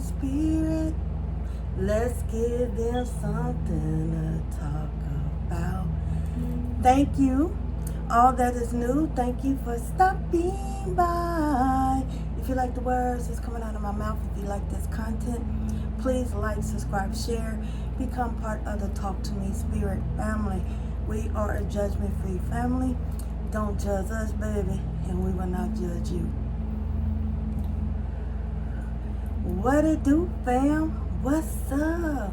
spirit. Let's give them something to talk about. Thank you, all that is new. Thank you for stopping by. If you like the words that's coming out of my mouth, if you like this content, please like, subscribe, share. Become part of the Talk to Me Spirit family. We are a judgment-free family. Don't judge us, baby, and we will not judge you. What it do, fam? What's up?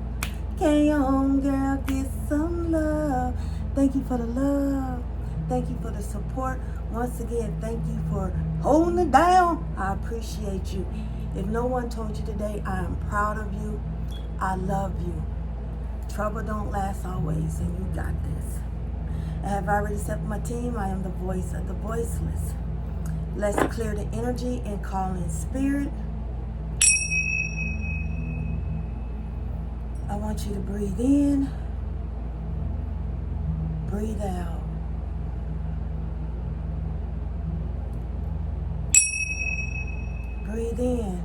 Can your homegirl get some love? Thank you for the love. Thank you for the support. Once again, thank you for holding it down. I appreciate you. If no one told you today, I am proud of you. I love you. Trouble don't last always, and you got this. I have already set my team. I am the voice of the voiceless. Let's clear the energy and call in spirit. I want you to breathe in, breathe out. Breathe in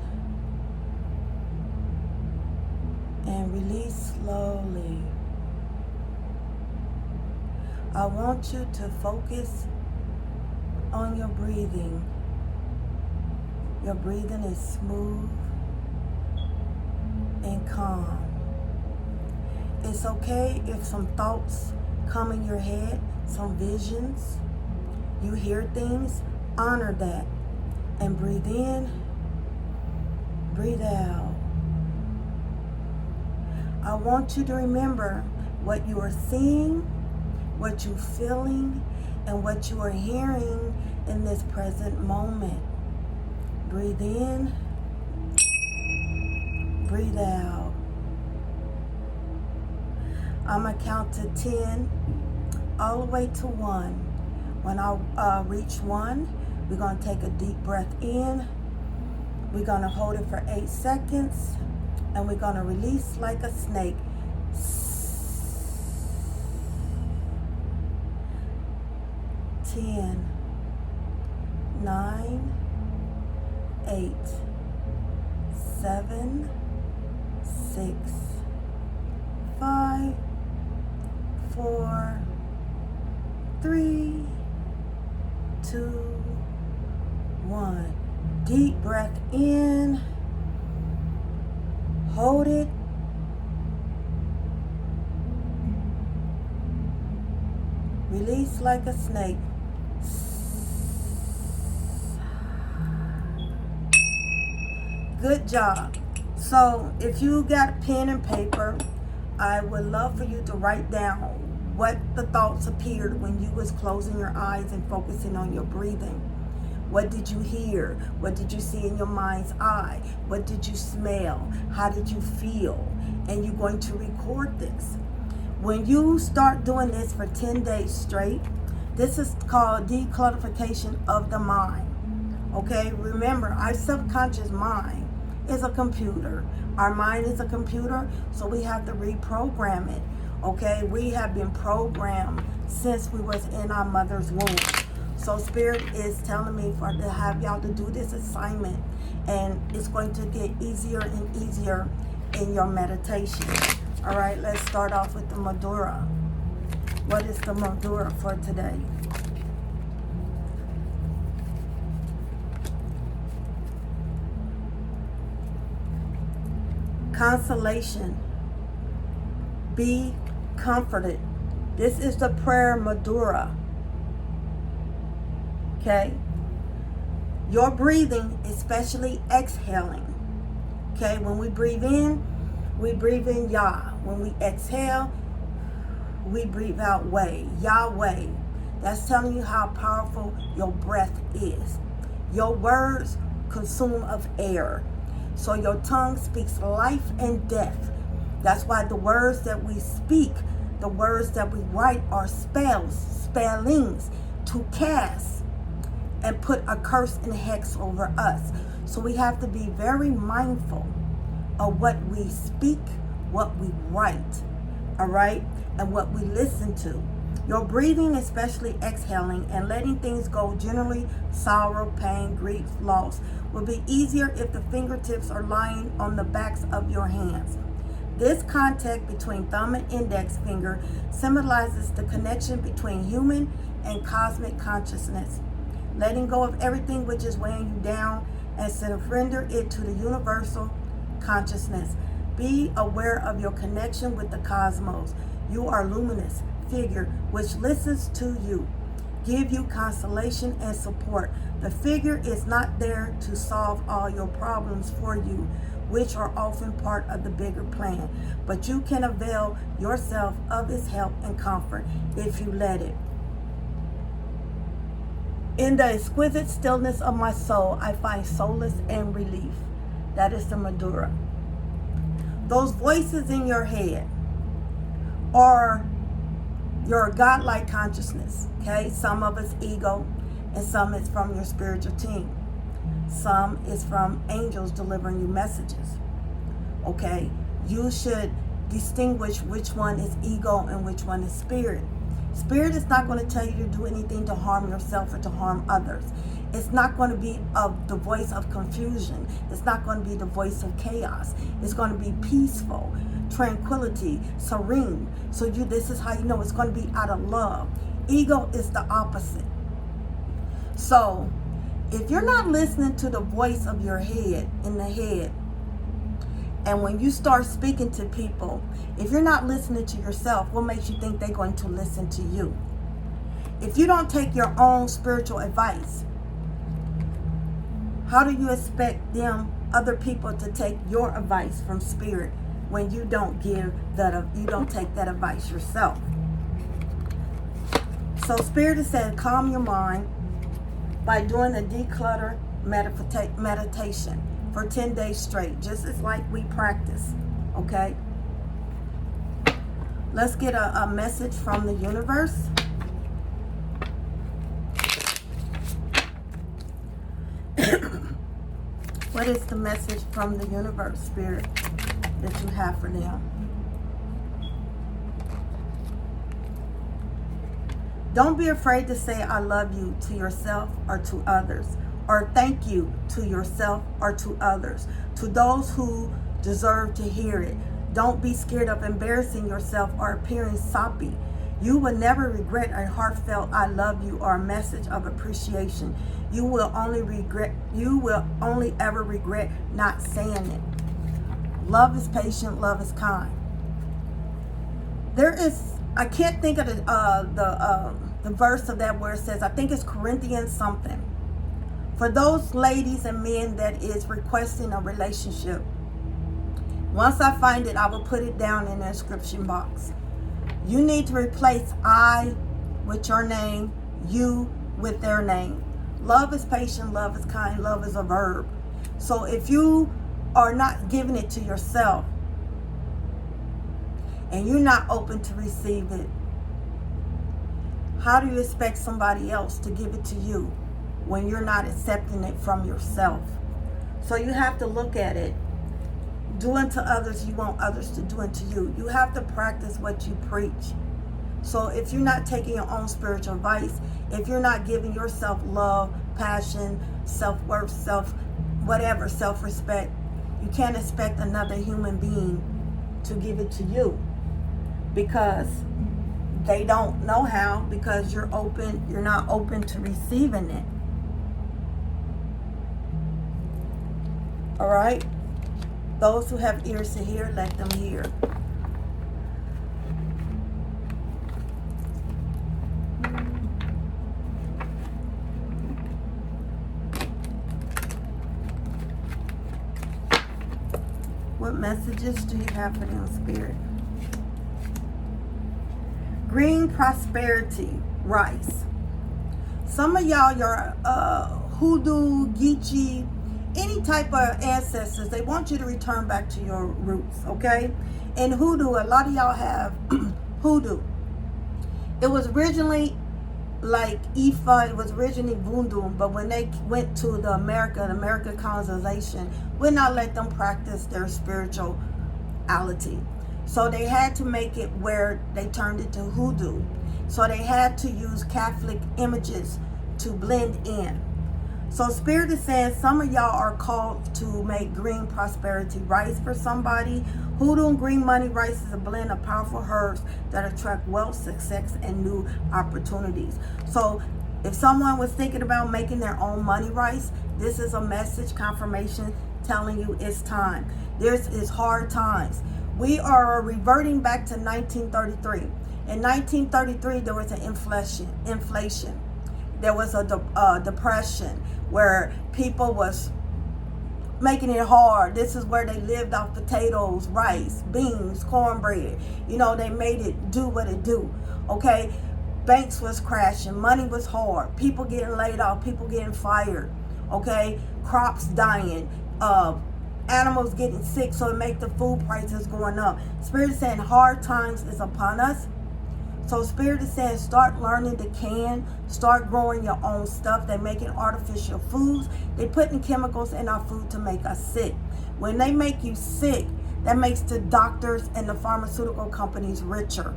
and release slowly. I want you to focus on your breathing. Your breathing is smooth and calm. It's okay if some thoughts come in your head, some visions, you hear things, honor that and breathe in, breathe out. I want you to remember what you are seeing, what you're feeling, and what you are hearing in this present moment. Breathe in, breathe out. I'm going to count to 10, all the way to 1. When I reach 1, we're going to take a deep breath in. We're going to hold it for 8 seconds, and we're going to release like a snake. 10, 9, 8, 7, 6, 5, 4, 3, 2, 1. Deep breath in. Hold it. Release like a snake. Good job. So if you got a pen and paper, I would love for you to write down what the thoughts appeared when you was closing your eyes and focusing on your breathing. What did you hear? What did you see in your mind's eye? What did you smell? How did you feel? And you're going to record this. When you start doing this for 10 days straight, this is called decluttering of the mind. Okay, remember, our subconscious mind is a computer. Our mind is a computer, so we have to reprogram it. Okay, we have been programmed since we was in our mother's womb. So Spirit is telling me to have y'all to do this assignment, and it's going to get easier and easier in your meditation. All right, let's start off with the Madura. What is the Madura for today? Consolation. Be comforted. This is the prayer Madura. Okay? Your breathing, especially exhaling. Okay? When we breathe in Yah. When we exhale, we breathe out way. Yahweh. That's telling you how powerful your breath is. Your words consume of air. So your tongue speaks life and death. That's why the words that we speak, the words that we write are spellings to cast and put a curse and hex over us. So we have to be very mindful of what we speak, what we write, all right, and what we listen to. Your breathing, especially exhaling and letting things go, generally sorrow, pain, grief, loss, will be easier if the fingertips are lying on the backs of your hands. This contact between thumb and index finger symbolizes the connection between human and cosmic consciousness. Letting go of everything which is weighing you down and surrender it to the universal consciousness. Be aware of your connection with the cosmos. You are luminous figure which listens to you, give you consolation and support. The figure is not there to solve all your problems for you, which are often part of the bigger plan, but you can avail yourself of its help and comfort if you let it. In the exquisite stillness of my soul, I find solace and relief. That is the Madura. Those voices in your head are your godlike consciousness, okay? Some of it's ego, and some is from your spiritual team. Some is from angels delivering you messages, okay? You should distinguish which one is ego and which one is spirit. Spirit is not going to tell you to do anything to harm yourself or to harm others. It's not going to be the voice of confusion. It's not going to be the voice of chaos. It's going to be peaceful, tranquility, serene. So this is how you know it's going to be out of love. Ego is the opposite. So if you're not listening to the voice of your head in the head, and when you start speaking to people, if you're not listening to yourself, what makes you think they're going to listen to you? If you don't take your own spiritual advice, how do you expect other people to take your advice from spirit when you don't take that advice yourself? So spirit has said, calm your mind by doing a declutter meditation for 10 days straight, just as like we practice, okay? Let's get a message from the universe. What is the message from the universe, spirit, that you have for them? Don't be afraid to say I love you to yourself or to others, or thank you to yourself or to others, to those who deserve to hear it. Don't be scared of embarrassing yourself or appearing soppy. You will never regret a heartfelt I love you or a message of appreciation. You will only ever regret not saying it. Love is patient, love is kind. I can't think of the verse of that where it says, I think it's Corinthians something. For those ladies and men that is requesting a relationship, once I find it, I will put it down in the description box. You need to replace I with your name, you with their name. Love is patient, love is kind, love is a verb. So if you are not giving it to yourself and you're not open to receive it, how do you expect somebody else to give it to you when you're not accepting it from yourself? So you have to look at it. Do unto others, you want others to do unto you. You have to practice what you preach. So if you're not taking your own spiritual advice, if you're not giving yourself love, passion, self-worth, self-respect, you can't expect another human being to give it to you, because they don't know how, because you're not open to receiving it. All right? Those who have ears to hear, let them hear. What messages do you have for them, spirit? Green prosperity, rice. Some of y'all, your hoodoo, Geechee, any type of ancestors, they want you to return back to your roots, okay? In hoodoo, a lot of y'all have hoodoo. It was originally like Ifa, it was originally voodoo, but when they went to the American colonization, would not let them practice their spirituality. So they had to make it where they turned it to hoodoo. So they had to use Catholic images to blend in. So Spirit is saying some of y'all are called to make green prosperity rice for somebody. Hoodoo and green money rice is a blend of powerful herbs that attract wealth, success, and new opportunities. So if someone was thinking about making their own money rice, this is a message confirmation telling you it's time. This is hard times. We are reverting back to 1933. In 1933, there was an inflation. There was a depression where people was making it hard. This is where they lived off potatoes, rice, beans, cornbread. You know, they made it do what it do. Okay? Banks was crashing. Money was hard. People getting laid off. People getting fired. Okay? Crops dying. Animals getting sick, so it make the food prices going up. Spirit is saying hard times is upon us. So Spirit is saying start learning to can, start growing your own stuff. They're making artificial foods. They're putting chemicals in our food to make us sick. When they make you sick, that makes the doctors and the pharmaceutical companies richer.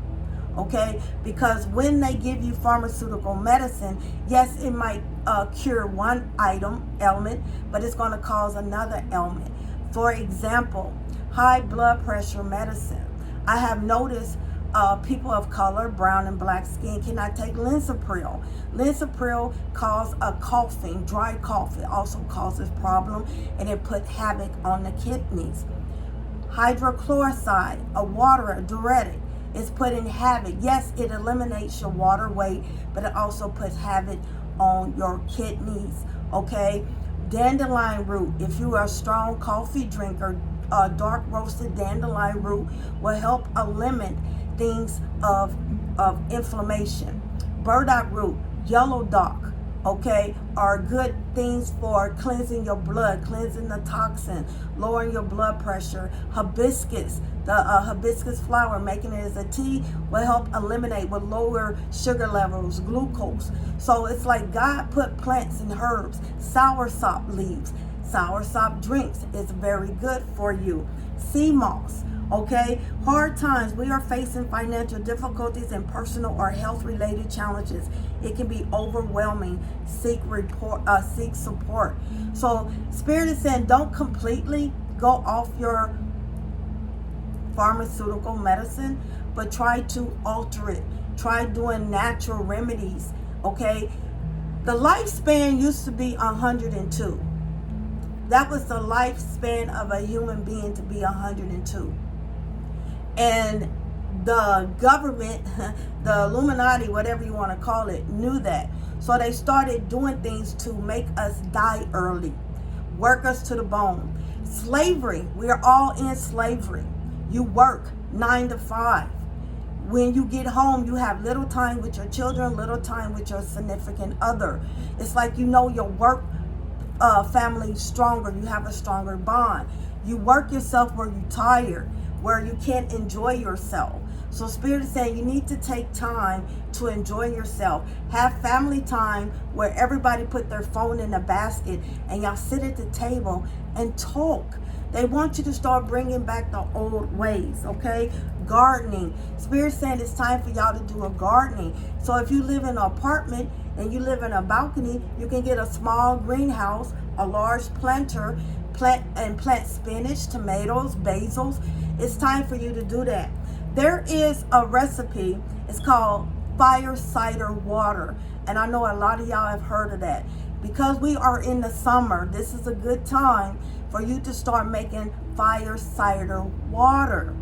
Okay? Because when they give you pharmaceutical medicine, yes, it might cure one ailment, but it's going to cause another ailment. For example, high blood pressure medicine. I have noticed people of color, brown and black skin, cannot take Linsapril. Linsapril causes a coughing, dry cough. It also causes problem, and it puts havoc on the kidneys. Hydrochloride, a water, a diuretic, is putting havoc. Yes, it eliminates your water weight, but it also puts havoc on your kidneys. Okay? Dandelion root. If you are a strong coffee drinker, dark roasted dandelion root will help eliminate things of inflammation. Burdock root, yellow dock, okay, are good things for cleansing your blood, cleansing the toxin, lowering your blood pressure. Hibiscus, the hibiscus flower, making it as a tea, will help eliminate, will lower sugar levels, glucose. So it's like God put plants and herbs. Soursop leaves, soursop drinks is very good for you. Sea moss. Okay, hard times. We are facing financial difficulties and personal or health-related challenges. It can be overwhelming. Seek support. So, Spirit is saying, don't completely go off your pharmaceutical medicine, but try to alter it. Try doing natural remedies. Okay, the lifespan used to be 102. That was the lifespan of a human being, to be 102. And the government, the Illuminati, whatever you want to call it, knew that. So they started doing things to make us die early, work us to the bone. Slavery, we are all in slavery. You work 9 to 5. When you get home, you have little time with your children, little time with your significant other. It's like, you know, your work family stronger. You have a stronger bond. You work yourself where you're tired, where you can't enjoy yourself. So Spirit is saying you need to take time to enjoy yourself. Have family time where everybody put their phone in a basket and y'all sit at the table and talk. They want you to start bringing back the old ways, okay? Gardening. Spirit saying it's time for y'all to do a gardening. So if you live in an apartment and you live in a balcony, you can get a small greenhouse, a large planter, plant spinach, tomatoes, basils. It's time for you to do that. There is a recipe. It's called fire cider water. And I know a lot of y'all have heard of that. Because we are in the summer, this is a good time for you to start making fire cider water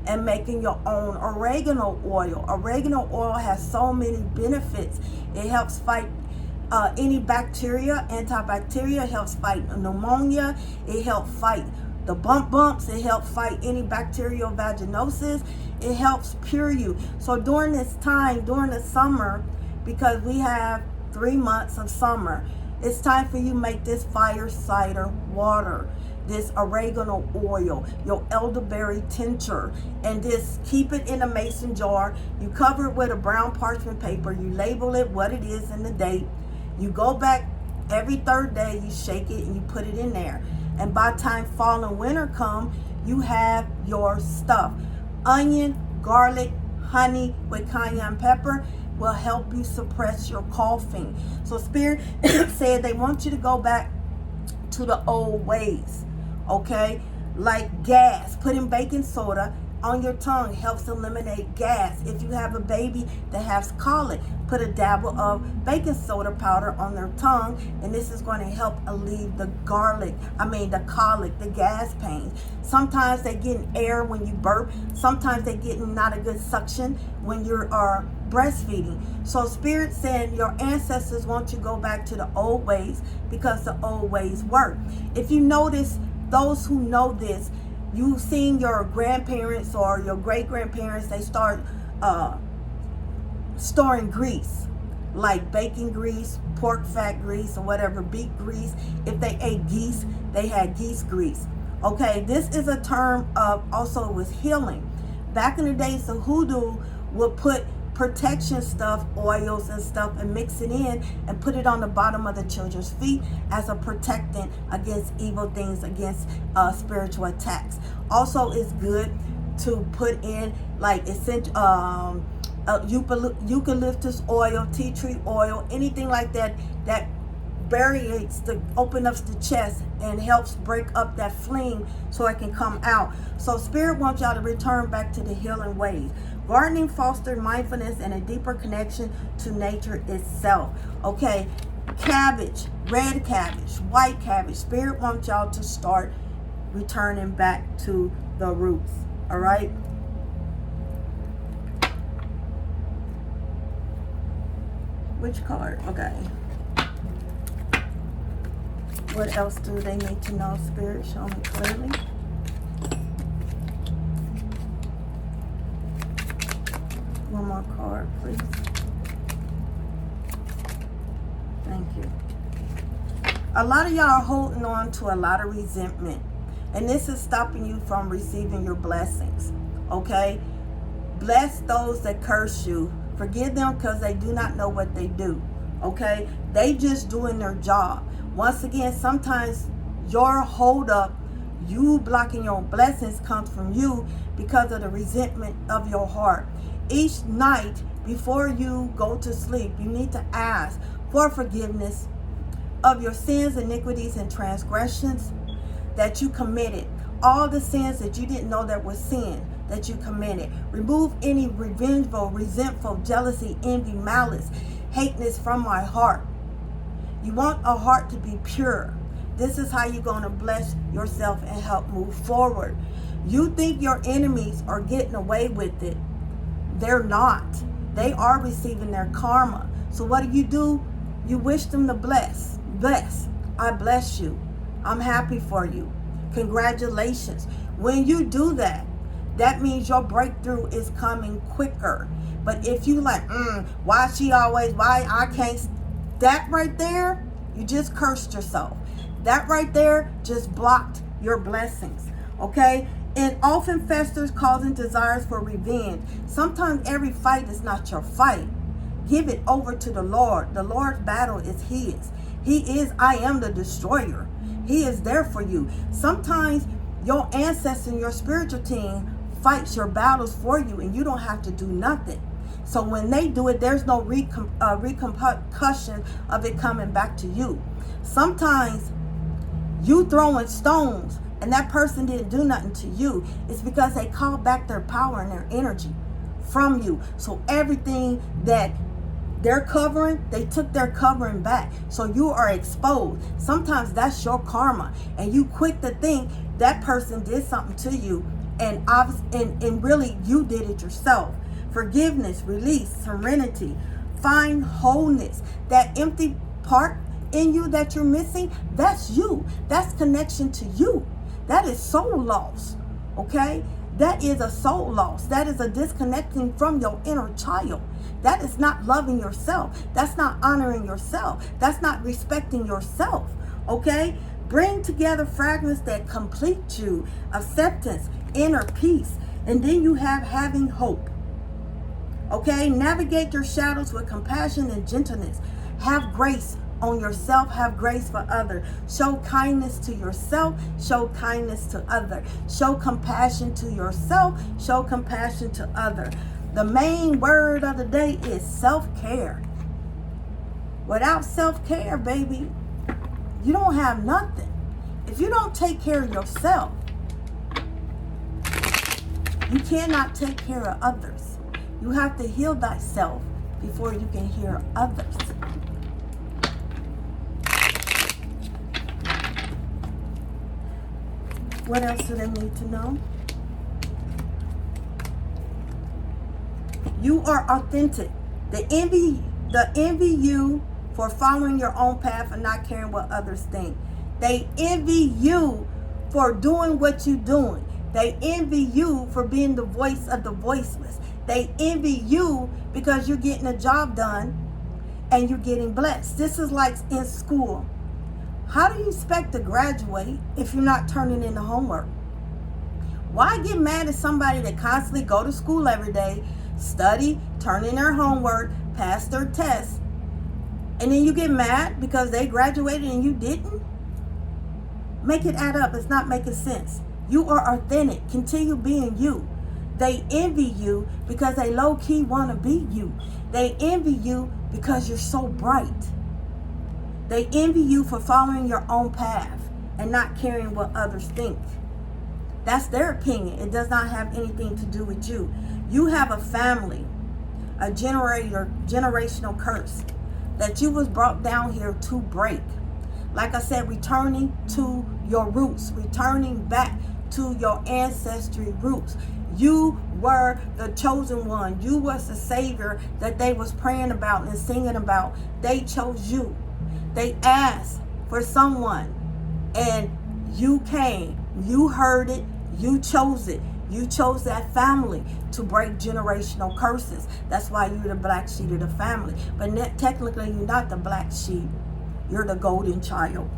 and making your own oregano oil. Oregano oil has so many benefits. It helps fight any bacteria, antibacterial. It helps fight pneumonia. It helps fight the bumps. It helps fight any bacterial vaginosis. It helps pure you. So during this time, during the summer, because we have 3 months of summer, it's time for you to make this fire cider water, this oregano oil, your elderberry tincture, and just keep it in a mason jar. You cover it with a brown parchment paper. You label it what it is and the date. You go back every 3rd day, you shake it and you put it in there. And by the time fall and winter come, you have your stuff. Onion, garlic, honey with cayenne pepper. will help you suppress your coughing. So Spirit said they want you to go back to the old ways, okay? Like gas, putting baking soda on your tongue helps eliminate gas. If you have a baby that has colic, put a dabble of baking soda powder on their tongue, and this is going to help alleviate the colic, the gas pain. Sometimes they get in air when you burp. Sometimes they get not a good suction when you are breastfeeding. So Spirit said your ancestors want you to go back to the old ways because the old ways work. If you notice, those who know this, you've seen your grandparents or your great-grandparents, they start storing grease, like bacon grease, pork fat grease, or whatever, beef grease. If they ate geese, they had geese grease. Okay, this is a term of, also it was healing. Back in the days, the hoodoo would put protection stuff, oils and stuff, and mix it in and put it on the bottom of the children's feet as a protectant against evil things, against spiritual attacks. Also, it's good to put in like essential eucalyptus oil, tea tree oil, anything like that that opens up the chest and helps break up that flame so it can come out. So Spirit wants y'all to return back to the healing ways. Gardening fostered mindfulness and a deeper connection to nature itself. Okay, cabbage, red cabbage, white cabbage. Spirit wants y'all to start returning back to the roots. All right. Which card? Okay. What else do they need to know? Spirit, show me clearly. One more card, please. Thank you. A lot of y'all are holding on to a lot of resentment, and this is stopping you from receiving your blessings. Okay? Bless those that curse you. Forgive them because they do not know what they do. Okay? They just doing their job. Once again, sometimes your hold up, you blocking your blessings, comes from you because of the resentment of your heart. Each night before you go to sleep, you need to ask for forgiveness of your sins, iniquities, and transgressions that you committed. All the sins that you didn't know that was sin that you committed. Remove any revengeful, resentful, jealousy, envy, malice, hateness from my heart. You want a heart to be pure. This is how you're going to bless yourself and help move forward. You think your enemies are getting away with it. They're not. They are receiving their karma. So what do? You wish them to bless. Bless. I bless you. I'm happy for you. Congratulations. When you do that, that means your breakthrough is coming quicker. But if you like, why I can't, that right there, you just cursed yourself. That right there just blocked your blessings. Okay? And often festers, causing desires for revenge. Sometimes every fight is not your fight. Give it over to the Lord. The Lord's battle is his. He is, I am the destroyer. He is there for you. Sometimes your ancestor and your spiritual team fights your battles for you, and you don't have to do nothing. So when they do it, there's no repercussion of it coming back to you. Sometimes you throwing stones and that person didn't do nothing to you. It's because they called back their power and their energy from you. So everything that they're covering, they took their covering back. So you are exposed. Sometimes that's your karma, and you quick to think that person did something to you, and really you did it yourself. Forgiveness, release, serenity, find wholeness. That empty part in you that you're missing, that's you. That's connection to you. That is soul loss. Okay? That is a soul loss. That is a disconnecting from your inner child. That is not loving yourself. That's not honoring yourself. That's not respecting yourself. Okay? Bring together fragments that complete you. Acceptance, inner peace. And then you have having hope. Okay? Navigate your shadows with compassion and gentleness. Have grace on yourself. Have grace for others. Show kindness to yourself. Show kindness to others. Show compassion to yourself. Show compassion to others. The main word of the day is self-care. Without self-care, baby, you don't have nothing. If you don't take care of yourself, you cannot take care of others. You have to heal thyself before you can heal others. What else do they need to know? You are authentic. They envy you for following your own path and not caring what others think. They envy you for doing what you're doing. They envy you for being the voice of the voiceless. They envy you because you're getting a job done and you're getting blessed. This is like in school. How do you expect to graduate if you're not turning in the homework? Why get mad at somebody that constantly go to school every day, study, turn in their homework, pass their tests, and then you get mad because they graduated and you didn't? Make it add up. It's not making sense. You are authentic. Continue being you. They envy you because they low-key want to be you. They envy you because you're so bright. They envy you for following your own path and not caring what others think. That's their opinion. It does not have anything to do with you. You have a family, a generational curse that you was brought down here to break. Like I said, returning to your roots, returning back to your ancestry roots. You were the chosen one. You was the savior that they was praying about and singing about. They chose you. They asked for someone and you came. You heard it. You chose it. You chose that family to break generational curses. That's why you're the black sheep of the family. But technically, you're not the black sheep. You're the golden child.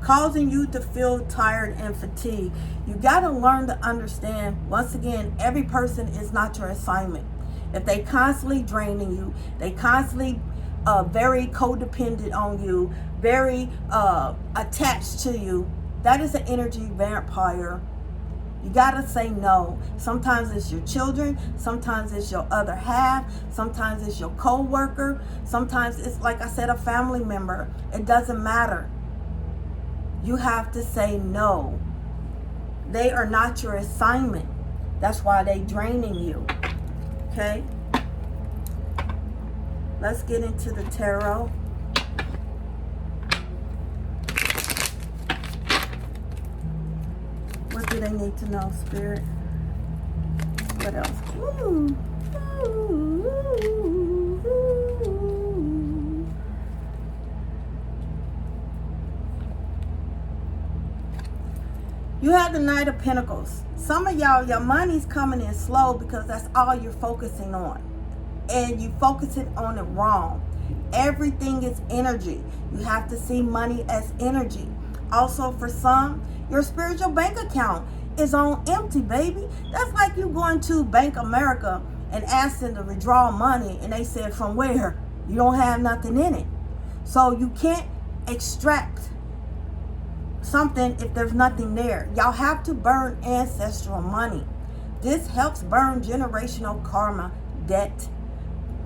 Causing you to feel tired and fatigued. You got to learn to understand, once again, every person is not your assignment. If they constantly draining you, they constantly very codependent on you, very attached to you, that is an energy vampire. You gotta say no. Sometimes it's your children, sometimes it's your other half, sometimes it's your co-worker, sometimes it's, like I said, a family member. It doesn't matter. You have to say no. They are not your assignment. That's why they draining you. Okay? Let's get into the tarot. What do they need to know, Spirit? What else? Ooh. You have the Knight of Pentacles. Some of y'all, your money's coming in slow because that's all you're focusing on. And you focusing on it wrong. Everything is energy. You have to see money as energy. Also, for some, your spiritual bank account is on empty, baby. That's like you going to Bank America and asking to withdraw money, and they said, from where? You don't have nothing in it. So you can't extract something if there's nothing there. Y'all have to burn ancestral money. This helps burn generational karma debt.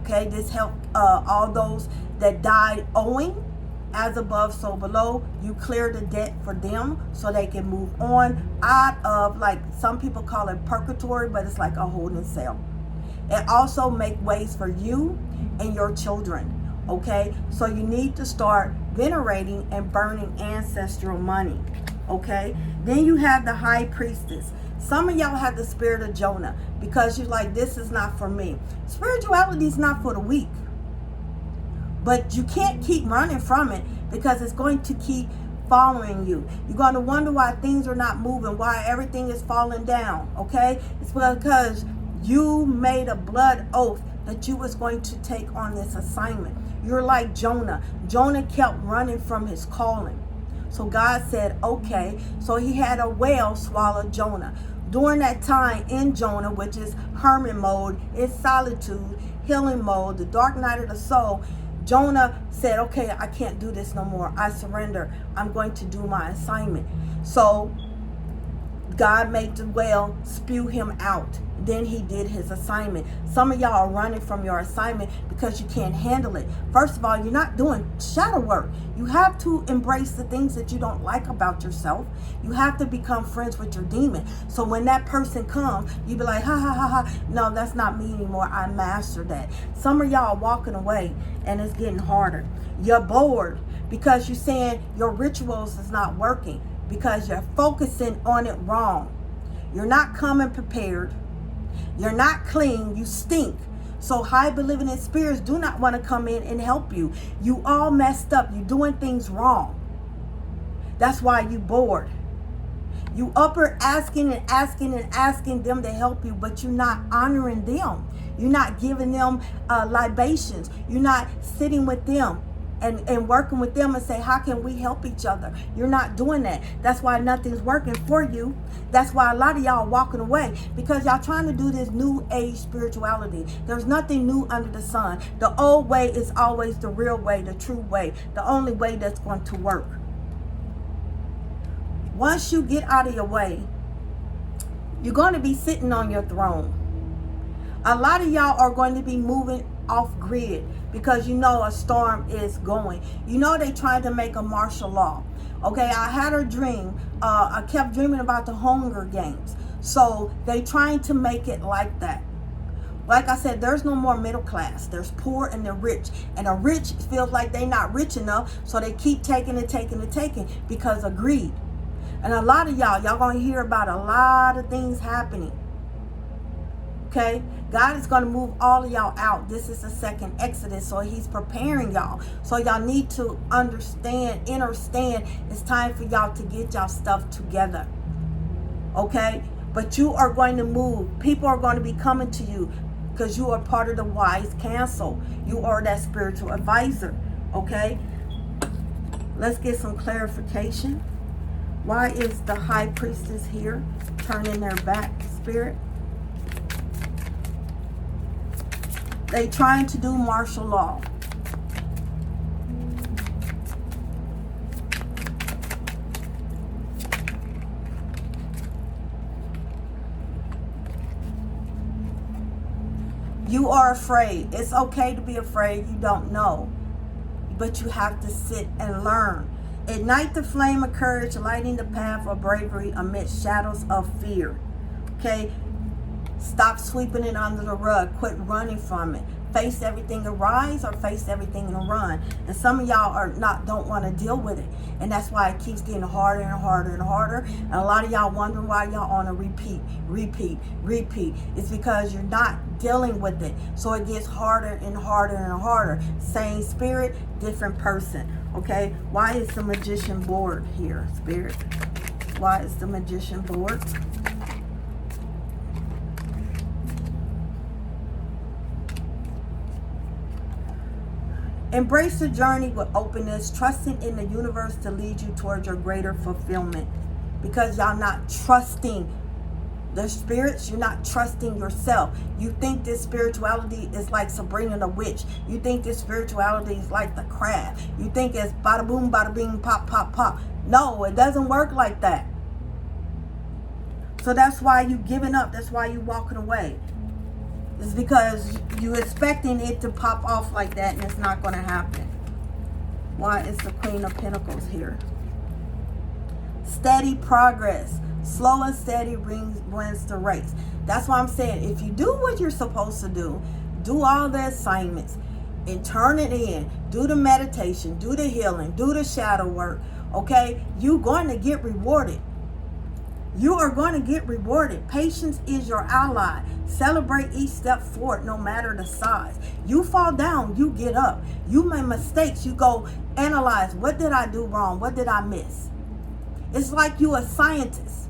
Okay, this helps all those that died owing. As above, so below. You clear the debt for them so they can move on out of, like some people call it purgatory, but it's like a holding cell. It also make ways for you and your children. Okay, so you need to start venerating and burning ancestral money. Okay, then you have the High Priestess. Some of y'all have the spirit of Jonah because you're like, this is not for me. Spirituality is not for the weak. But you can't keep running from it because it's going to keep following you. You're going to wonder why things are not moving, why everything is falling down, okay? It's because you made a blood oath that you was going to take on this assignment. You're like Jonah. Jonah kept running from his calling. So God said, okay. So he had a whale swallow Jonah. During that time in Jonah, which is hermit mode, in solitude, healing mode, the dark night of the soul, Jonah said, okay, I can't do this no more. I surrender. I'm going to do my assignment. So God made the well spew him out. Then he did his assignment. Some of y'all are running from your assignment because you can't handle it. First of all, you're not doing shadow work. You have to embrace the things that you don't like about yourself. You have to become friends with your demon. So when that person comes, you be like, ha, ha, ha, ha. No, that's not me anymore. I mastered that. Some of y'all are walking away and it's getting harder. You're bored because you're saying your rituals is not working because you're focusing on it wrong. You're not coming prepared. You're not clean. You stink. So high believing in spirits do not want to come in and help you. You all messed up. You're doing things wrong. That's why you bored. You up here asking and asking and asking them to help you, but you're not honoring them. You're not giving them libations. You're not sitting with them and working with them and say, how can we help each other? You're not doing that. That's why nothing's working for you. That's why a lot of y'all are walking away, because y'all trying to do this new age spirituality. There's nothing new under the sun. The old way is always the real way, the true way, the only way that's going to work. Once you get out of your way, you're going to be sitting on your throne. A lot of y'all are going to be moving off grid because you know a storm is going. You know they trying to make a martial law. Okay, I had a dream. I kept dreaming about the Hunger Games. So they trying to make it like that. Like I said, there's no more middle class. There's poor and the rich. And the rich feels like they're not rich enough, so they keep taking and taking and taking because of greed. And a lot of y'all going to hear about a lot of things happening. Okay? God is going to move all of y'all out. This is the second Exodus, so he's preparing y'all. So y'all need to understand it's time for y'all to get y'all stuff together. Okay? But you are going to move. People are going to be coming to you because you are part of the wise council. You are that spiritual advisor. Okay? Let's get some clarification. Why is the high priestess here turning their back, spirit? They trying to do martial law. You are afraid. It's okay to be afraid. You don't know. But you have to sit and learn. Ignite the flame of courage, lighting the path of bravery amidst shadows of fear. Okay? Stop sweeping it under the rug. Quit running from it. Face everything and rise, or face everything and run. And some of y'all don't want to deal with it. And that's why it keeps getting harder and harder and harder. And a lot of y'all wondering why y'all on a repeat. It's because you're not dealing with it. So it gets harder and harder and harder. Same spirit, different person. Okay? Why is the magician bored here, spirit? Why is the magician bored? Embrace the journey with openness, trusting in the universe to lead you towards your greater fulfillment. Because y'all not trusting the spirits, you're not trusting yourself. You think this spirituality is like Sabrina the witch. You think this spirituality is like the craft. You think it's bada boom, bada bing, pop, pop, pop. No, it doesn't work like that. So that's why you giving up. That's why you walking away. It's because you're expecting it to pop off like that, and it's not going to happen. Why is the Queen of Pentacles here? Steady progress. Slow and steady wins the race. That's why I'm saying, if you do what you're supposed to do all the assignments, and turn it in, do the meditation, do the healing, do the shadow work, okay, you're going to get rewarded. You are going to get rewarded. Patience is your ally. Celebrate each step forward, no matter the size. You fall down, you get up. You make mistakes, you go analyze. What did I do wrong? What did I miss? It's like you a scientist.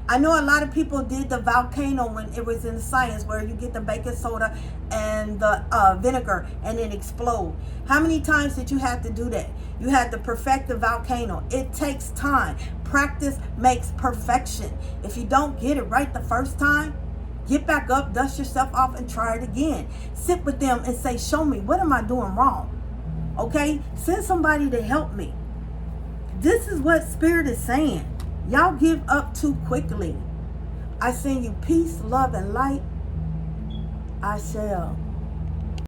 I know a lot of people did the volcano when it was in science, where you get the baking soda and the vinegar and it explode. How many times did you have to do that? You had to perfect the volcano. It takes time. Practice makes perfection. If you don't get it right the first time, get back up, dust yourself off, and try it again. Sit with them and say, show me, what am I doing wrong? Okay? Send somebody to help me. This is what Spirit is saying. Y'all give up too quickly. I send you peace, love, and light. I shall.